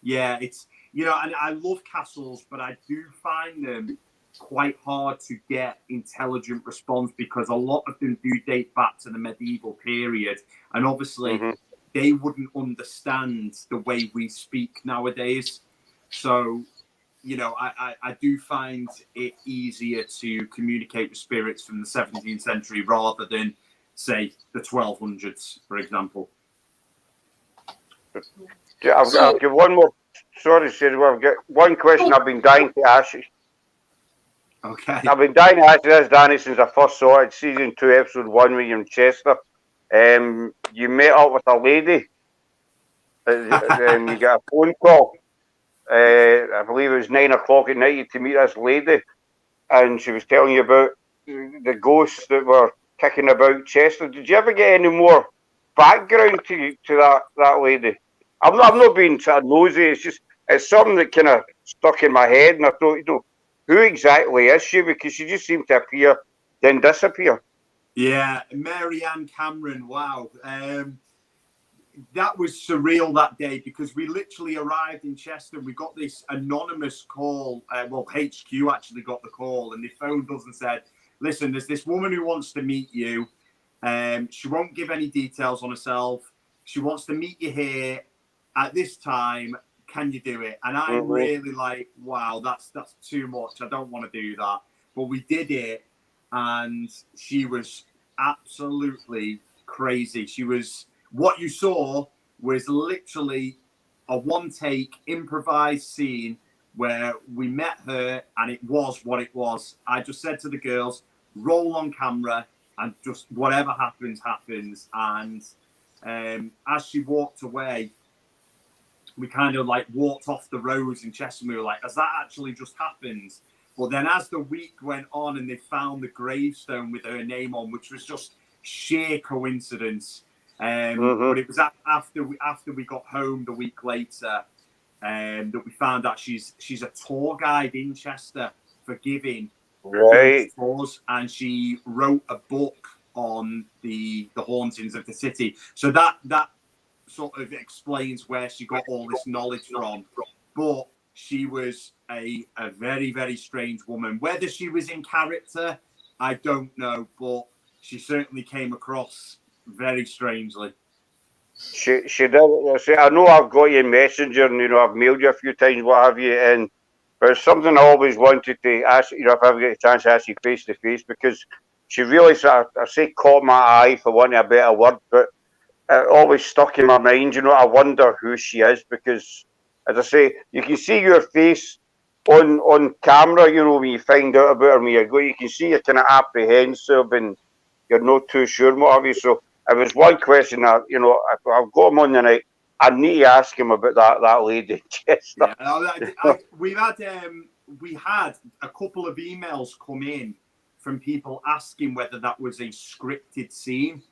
Yeah, it's, and I love castles, but I do find them quite hard to get intelligent response because a lot of them do date back to the medieval period. And obviously, they wouldn't understand the way we speak nowadays. So, I do find it easier to communicate with spirits from the 17th century rather than, say, the 1200s, for example. I'll give one more. Sorry, Sarah, well, I've got one question I've been dying to ask you. Okay. I've been dying to ask you this, Danny, since I first saw it, season 2, episode 1, with you in Chester. You met up with a lady, and you got a phone call. I believe it was 9 o'clock at night to meet this lady, and she was telling you about the ghosts that were kicking about Chester. Did you ever get any more background to that lady? I'm not being sort of nosy. It's something that kind of stuck in my head, and I thought, who exactly is she? Because she just seemed to appear, then disappear. Yeah, Mary Ann Cameron. Wow. That was surreal that day, because we literally arrived in Chester. We got this anonymous call. HQ actually got the call, and they phoned us and said, listen, there's this woman who wants to meet you. She won't give any details on herself. She wants to meet you here at this time. Can you do it? And I'm really like, wow, that's too much. I don't want to do that. But we did it, and she was absolutely crazy. What you saw was literally a one-take improvised scene where we met her, and it was what it was. I just said to the girls, roll on camera, and just whatever happens, happens. And as she walked away, we kind of like walked off the roads in Chester. We were like, has that actually just happened? But then as the week went on and they found the gravestone with her name on, which was just sheer coincidence. But it was after we got home the week later that we found out she's a tour guide in Chester for giving tours, and she wrote a book on the hauntings of the city. So that sort of explains where she got all this knowledge from. But she was a very, very strange woman. Whether she was in character, I don't know, but she certainly came across very strangely. She did. See, I know I've got you in Messenger, and I've mailed you a few times, what have you, and there's something I always wanted to ask. If I ever get a chance to ask you face to face, because she really sort of, I say, caught my eye, for want of a better word, but it always stuck in my mind. I wonder who she is, because, as I say, you can see your face on camera. When you find out about her, when you can see you're kind of apprehensive and you're not too sure, what have you. So it was one question that, I've got him on the night. I need to ask him about that lady. Yeah, we had a couple of emails come in from people asking whether that was a scripted scene,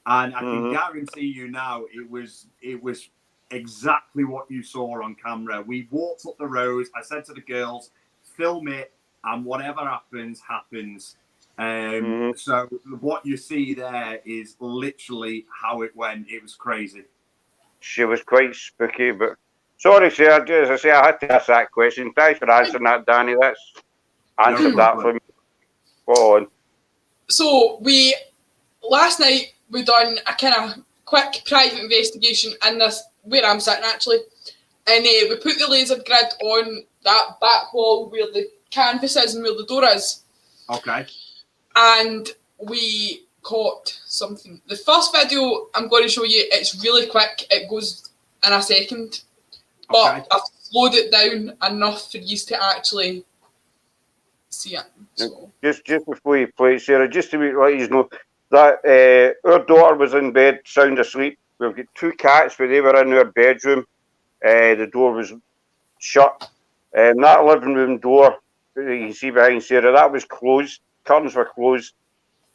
and I can guarantee you now it was exactly what you saw on camera. We walked up the road. I said to the girls, film it, and whatever happens, happens. So what you see there is literally how it went. It was crazy. She was quite spooky, but sorry, sir, as I say, I had to ask that question. Thanks for answering that, Danny. That's answered that for me. Go on. So last night we done a kind of quick private investigation in this, where I'm sitting actually, and we put the laser grid on that back wall where the canvas is and where the door is. Okay. And we caught something. The first video I'm going to show you, it's really quick. It goes in a second. But I've slowed it down enough for you to actually see it. So. Just before you play, Sarah, just to let you know that our daughter was in bed, sound asleep. We've got two cats, but they were in our bedroom. The door was shut. That living room door, you can see behind Sarah, that was closed. Curtains were closed.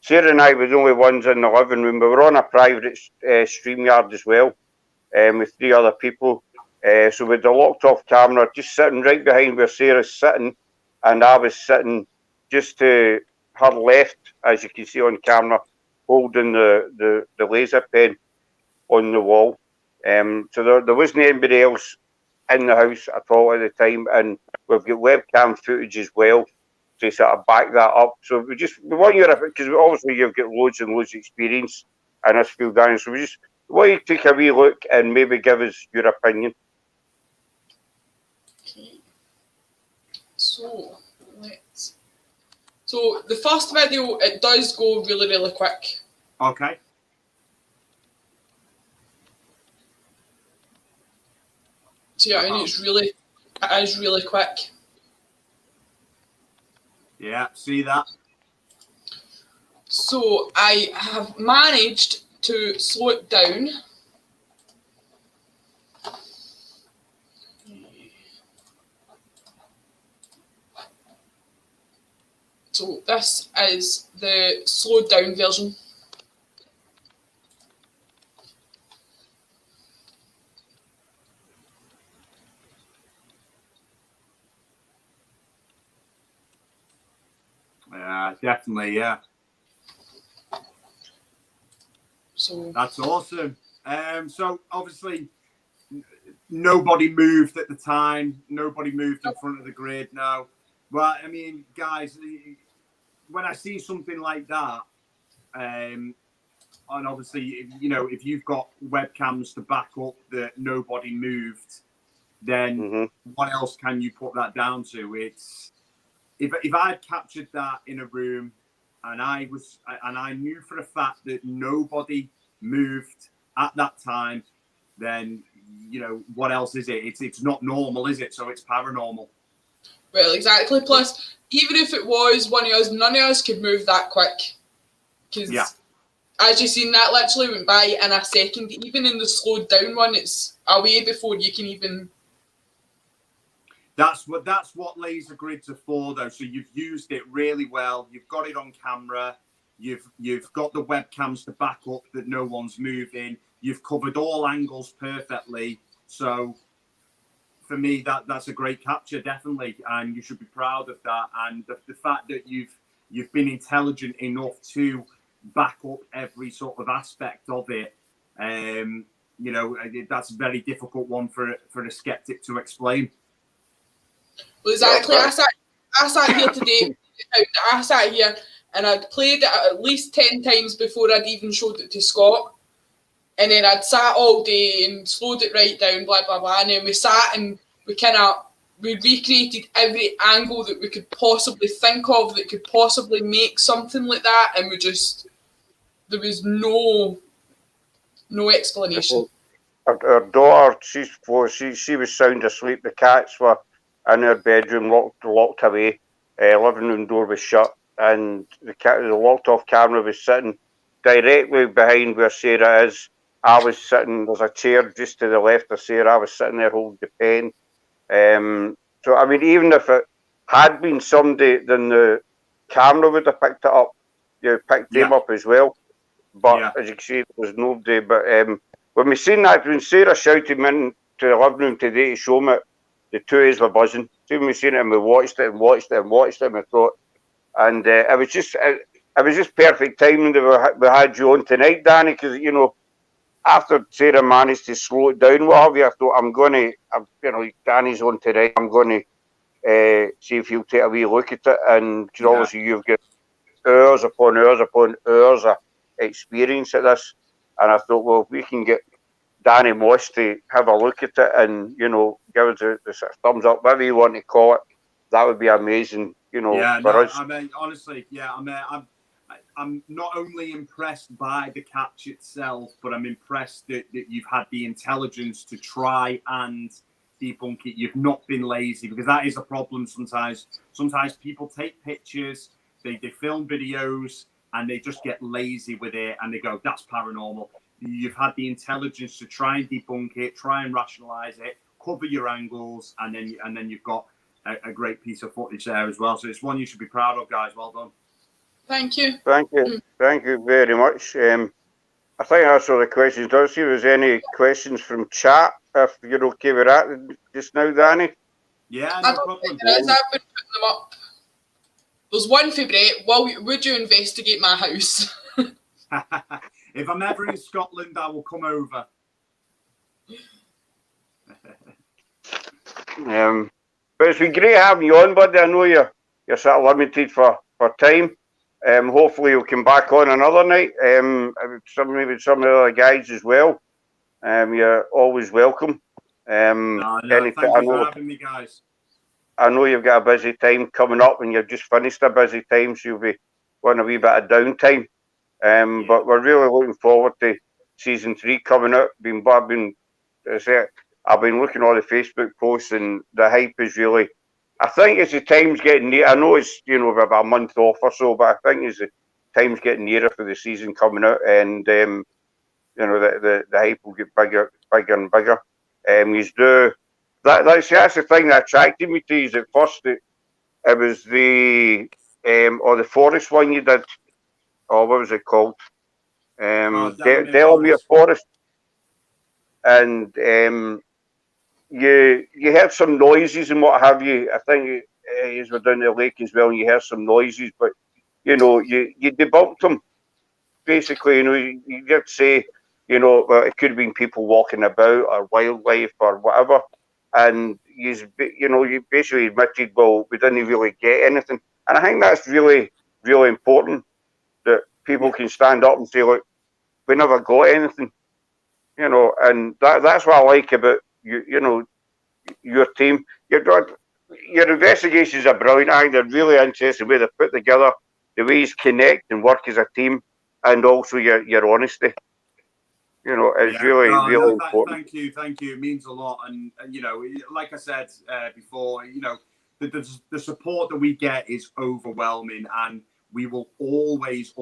Sarah and I were the only ones in the living room. We were on a private StreamYard as well, with 3 other people. So with the locked off camera, just sitting right behind where Sarah's sitting, and I was sitting just to her left, as you can see on camera, holding the laser pen on the wall. So there wasn't anybody else in the house at all at the time, and we've got webcam footage as well to sort of back that up. So we want you, because obviously you've got loads and loads of experience in this field, Danny, so we want you to take a wee look and maybe give us your opinion. Okay. So the first video, it does go really, really quick. Okay. So yeah, I mean, it is really quick. Yeah, see that? So I have managed to slow it down. So this is the slowed down version. Definitely, yeah. So That's awesome. So obviously nobody moved at the time. Nobody moved in front of the grid now. Well, I mean, guys, when I see something like that, and obviously, you know, if you've got webcams to back up that nobody moved, then what else can you put that down to? It's if I'd captured that in a room and I knew for a fact that nobody moved at that time, then you know what else is it? It's not normal, is it? So it's paranormal. well, exactly. Plus, even if it was one of us, none of us could move that quick. Because as you've seen, that literally went by in a second. Even in the slowed down one, it's away before you can even. That's what laser grids are for, though. So you've used it really well. You've got it on camera. You've got the webcams to back up that no one's moving. You've covered all angles perfectly. So for me, that's a great capture, definitely, and you should be proud of that. And the fact that you've been intelligent enough to back up every sort of aspect of it. You know, that's a very difficult one for a skeptic to explain. Well, exactly. I sat here today. I sat here and I'd played it at least 10 times before I'd even showed it to Scott. And then I'd sat all day and slowed it right down, blah, blah, blah. And then we sat and we recreated every angle that we could possibly think of that could possibly make something like that. And there was no explanation. Her daughter, she was sound asleep. The cats were in her bedroom, locked away. Living room door was shut, and the locked off camera was sitting directly behind where Sarah is. I was sitting. There's a chair just to the left of Sarah. I was sitting there holding the pen. So I mean, even if it had been somebody, then the camera would have picked it up. You picked him up as well. But as you can see, there was nobody. But when we seen that, when Sarah shouted me into the living room today to show me, the two of us were buzzing. See, when we seen it and we watched it and watched it and watched it, and we thought, and it was just perfect timing that we had you on tonight, Danny, because you know, after Sarah managed to slow it down, what have you? I thought you know, Danny's on tonight. I'm going to see if he'll take a wee look at it, and obviously you've got hours upon hours upon hours of experience at this, and I thought, well, if we can get Danny Moss to have a look at it and, you know, give us the sort of thumbs up, whatever you want to call it, that would be amazing, you know, for us. I mean, honestly, I'm not only impressed by the catch itself, but I'm impressed that you've had the intelligence to try and debunk it. You've not been lazy, because that is a problem sometimes. Sometimes people take pictures, they film videos, and they just get lazy with it, and they go, that's paranormal. You've had the intelligence to try and debunk it, try and rationalize it, cover your angles, and then you've got a great piece of footage there as well. So it's one you should be proud of, guys. Well done. Thank you. Thank you very much. I think that's all the questions. Don't see if there's any questions from chat, if you're okay with that just now, Danny. Yeah, no problem. I've been putting them up. There's one for Brett. Would you investigate my house? If I'm ever in Scotland, I will come over. But it's been great having you on, buddy. I know you're sort of limited for time. Hopefully you'll come back on another night. Maybe some of the other guys as well. You're always welcome. Thank you for having me, guys. I know you've got a busy time coming up, and you've just finished a busy time, so you'll be wanting a wee bit of downtime. But we're really looking forward to season 3 coming out. I've been looking at all the Facebook posts, and the hype is really. I think as the time's getting near, I know it's we've about a month off or so, but I think as the time's getting nearer for the season coming out, and the hype will get bigger and bigger. He's do that's the thing that attracted me to you. At first, it was the the Forest one you did. Oh, what was it called? Delamere Forest, and you heard some noises and what have you. I think you were down the lake as well, and you heard some noises, but you debunked them. Basically, you did say, well, it could have been people walking about or wildlife or whatever, and you basically admitted, well, we didn't really get anything, and I think that's really, really important that people can stand up and say, look, we never got anything, and that's what I like about your team. Your investigations are brilliant. I think they're really interesting the way they're put together, the way you connect and work as a team, and also your honesty. It's really important. Thank you. It means a lot. And like I said before, the support that we get is overwhelming, and we will always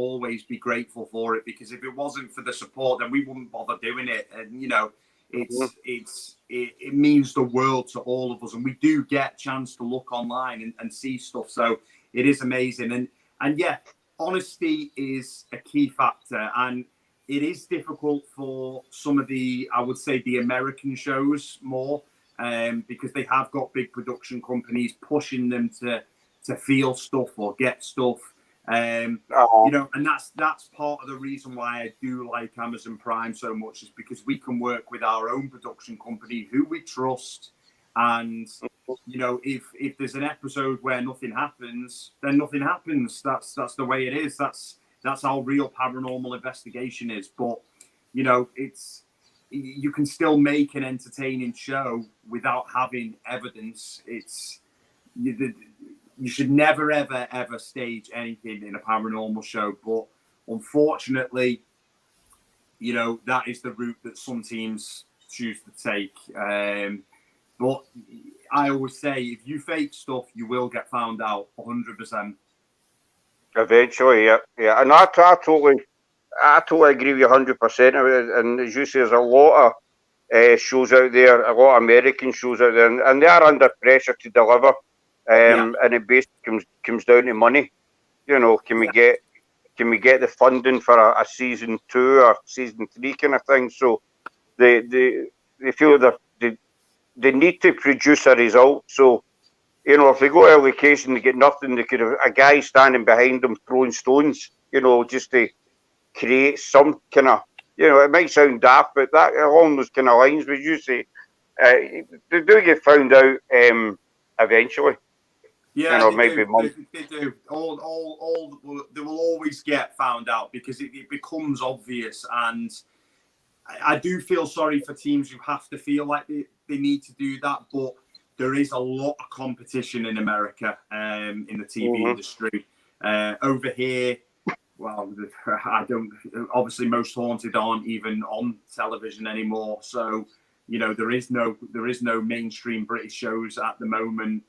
be grateful for it, because if it wasn't for the support, then we wouldn't bother doing it. And it means the world to all of us, and we do get a chance to look online and see stuff. So it is amazing, and yeah, honesty is a key factor, and it is difficult for some of the, I would say, the American shows more, because they have got big production companies pushing them to feel stuff or get stuff. And that's part of the reason why I do like Amazon Prime so much, is because we can work with our own production company who we trust, and if there's an episode where nothing happens, then nothing happens. That's the way it is. That's how real paranormal investigation is. But you can still make an entertaining show without having evidence. You should never, ever stage anything in a paranormal show. But unfortunately, that is the route that some teams choose to take. But I always say, if you fake stuff, you will get found out 100%. Eventually, yeah. And I totally agree with you 100%. And as you say, there's a lot of shows out there, a lot of American shows out there, and they are under pressure to deliver. And it basically comes down to money. Can we get the funding for a season 2 or season 3 kind of thing? So they feel that they need to produce a result. So if they go to a location, they get nothing. They could have a guy standing behind them throwing stones. Just to create some kind of. It might sound daft, but that along those kind of lines, would you say they do get found out eventually? Yeah, they do. They will always get found out, because it becomes obvious. And I do feel sorry for teams who have to feel like they need to do that. But there is a lot of competition in America, in the TV industry. Over here, well, obviously most Haunted aren't even on television anymore. So, there is no mainstream British shows at the moment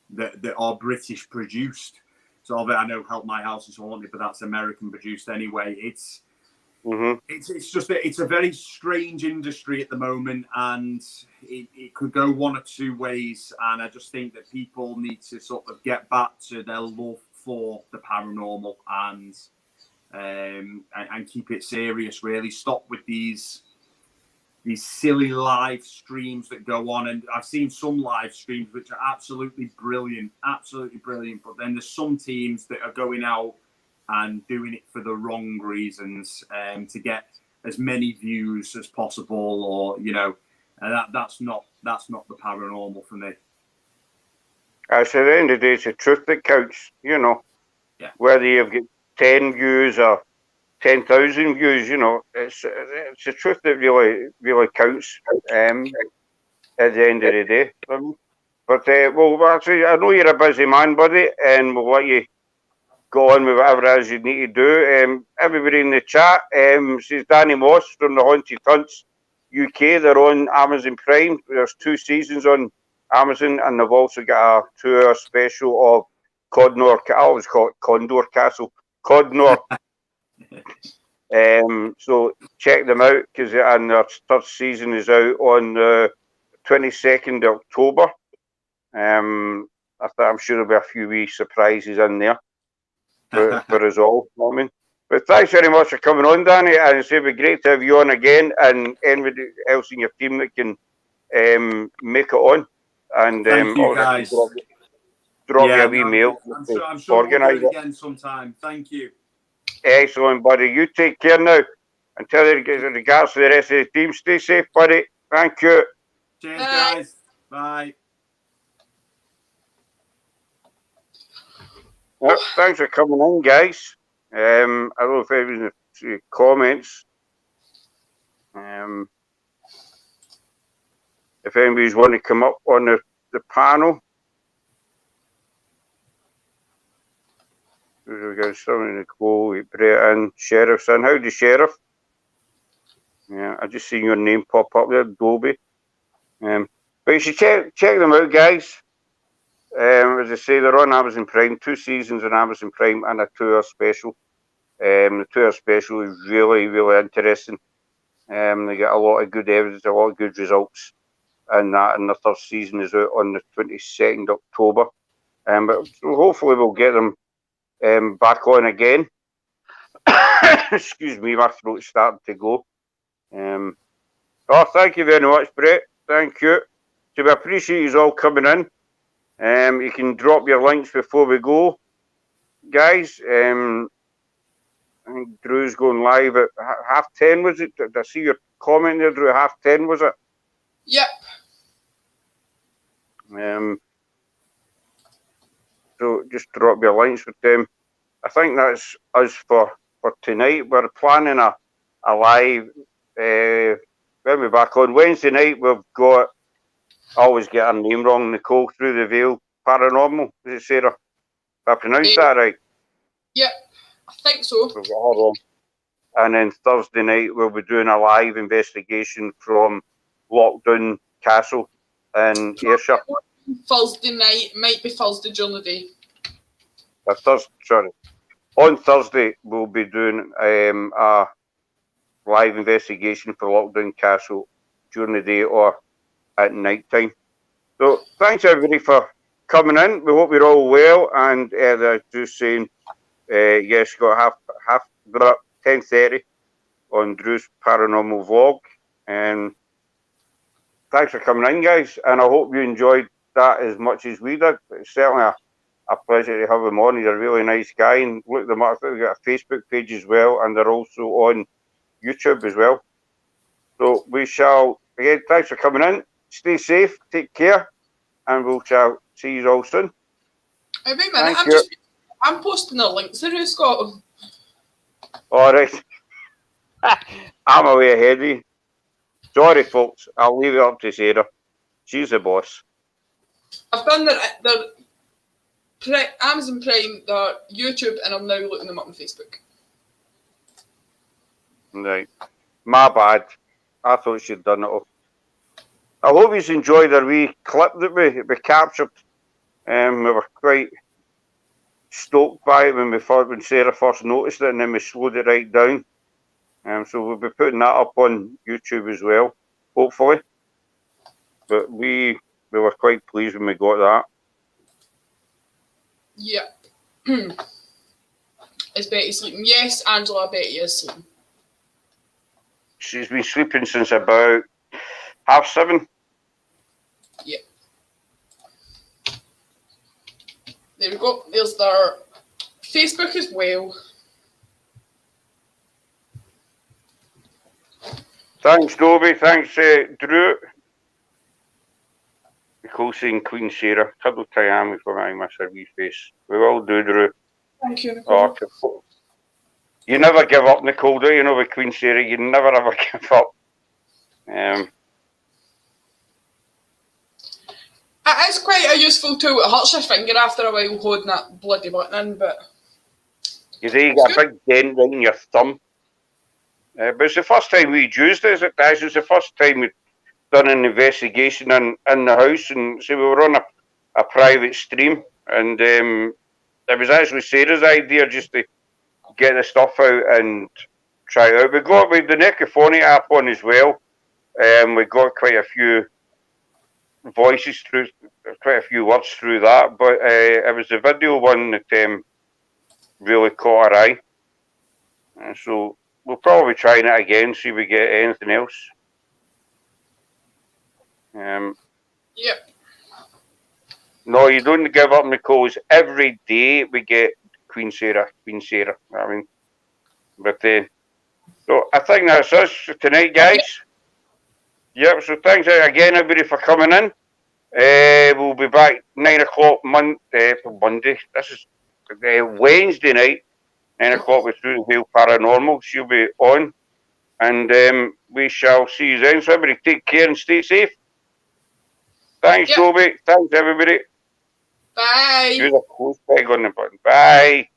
that are British produced. So I know Help My House is Haunted, but that's American produced anyway. It's just it's a very strange industry at the moment, and it could go one or two ways. And I just think that people need to sort of get back to their love for the paranormal and keep it serious. Really, stop with these silly live streams that go on. And I've seen some live streams which are absolutely brilliant. But then there's some teams that are going out and doing it for the wrong reasons, to get as many views as possible, or and that's not the paranormal for me. At the end of the day, it's the truth that counts. Yeah. Whether you've got 10 views or 10,000 views, it's the truth that really counts at the end of the day. But actually, I know you're a busy man, buddy, and we'll let you go on with whatever it is you need to do. Everybody in the chat says Danny Moss from the Haunted Hunts UK. They're on Amazon Prime. There's 2 seasons on Amazon, and they've also got a 2-hour special of Codnor. I always call it Condor Castle. Codnor. So check them out, because their 3rd season is out on the 22nd of October. I'm sure there'll be a few wee surprises in there for us all. I mean, but thanks very much for coming on, Danny, and it'd be great to have you on again, and anybody else in your team that can make it on. And thank you, guys. Drop me a wee mail. I'm sure we'll do it again sometime. Thank you. Excellent, buddy. You take care now. And tell you regards to the rest of the team. Stay safe, buddy. Thank you. Cheers, guys. Bye. Well, thanks for coming in, guys. I don't know if anyone's any comments. If anybody's want to come up on the panel. We've got something to go, Brett and Sheriff's in. Howdy, Sheriff? Yeah, I just seen your name pop up there, Dobie. But you should check them out, guys. As I say, they're on Amazon Prime. 2 seasons on Amazon Prime and a 2-hour special. The 2-hour special is really, really interesting. They get a lot of good evidence, a lot of good results. And the 3rd season is out on the 22nd of October. But hopefully we'll get them back on again. Excuse me, my throat's starting to go. Thank you very much, Brett. Thank you. So we appreciate you all coming in. You can drop your links before we go, guys. I think Drew's going live at 10:30, was it? Did I see your comment there, Drew? 10:30, was it? Yep. So just drop your links with them. I think that's us for tonight. We're planning a live. When we're back on Wednesday night, we've got. I always get her name wrong. Nicole Through the Veil Paranormal. Is it Sarah? Did I pronounce that right? Yep, I think so. We've got her on. And then Thursday night we'll be doing a live investigation from Lockdown Castle in Ayrshire. Thursday night, might be Thursday during the day. On Thursday we'll be doing a live investigation for Lockdown Castle during the day or at night time. So thanks everybody for coming in. We hope you're all well, and they're just saying yes, got 10:30 on Drew's Paranormal Vlog. And thanks for coming in, guys, and I hope you enjoyed that as much as we did. It's certainly a pleasure to have him on. He's a really nice guy, and look them up. We've got a Facebook page as well, and they're also on YouTube as well. So we shall, again, thanks for coming in. Stay safe, take care, and we shall see you all soon. Wait a minute, I'm posting the links there, who's got them? All right. I'm away ahead of you. Sorry, folks. I'll leave it up to Sarah. She's the boss. I've done the Amazon Prime, the YouTube, and I'm now looking them up on Facebook. Right. My bad. I thought she'd done it all. I hope you enjoyed our wee clip that we captured. We were quite stoked by it when Sarah first noticed it, and then we slowed it right down. So we'll be putting that up on YouTube as well, hopefully. But we were quite pleased when we got that. Yeah. Is Betty sleeping? Yes, Angela, Betty is sleeping. She's been sleeping since about 7:30. Yeah. There we go. There's their Facebook as well. Thanks, Dobie. Thanks, Drew. Nicole saying Queen Sarah. Cuddle Miami for my miss her wee face. We will do, Drew. Thank you, Nicole. Oh, you never give up, Nicole, do you know, with Queen Sarah? You never ever give up. It is quite a useful tool. It hurts your finger after a while holding that bloody button in, but... You see, you got a big dent right in your thumb. But it's the first time we'd used it, is it, guys? It's the first time we'd done an investigation in the house, and so we were on a private stream, and it was actually Sarah's idea just to get the stuff out and try it out. We got with the Necrophonic app on as well. We got quite a few voices through, quite a few words through that, but it was the video one that really caught our eye. So we'll probably try it again, see if we get anything else. Yep. No, you don't give up, Nicole. Every day we get Queen Sarah. I mean, but so I think that's us for tonight, guys. Yep. So thanks again, everybody, for coming in. We'll be back 9 o'clock Monday. This is Wednesday night, 9 o'clock with Susan Hale Paranormal. She'll be on, and we shall see you then. So everybody, take care and stay safe. Thanks, Toby. Thanks, everybody. Bye. Use a close peg on the button. Bye.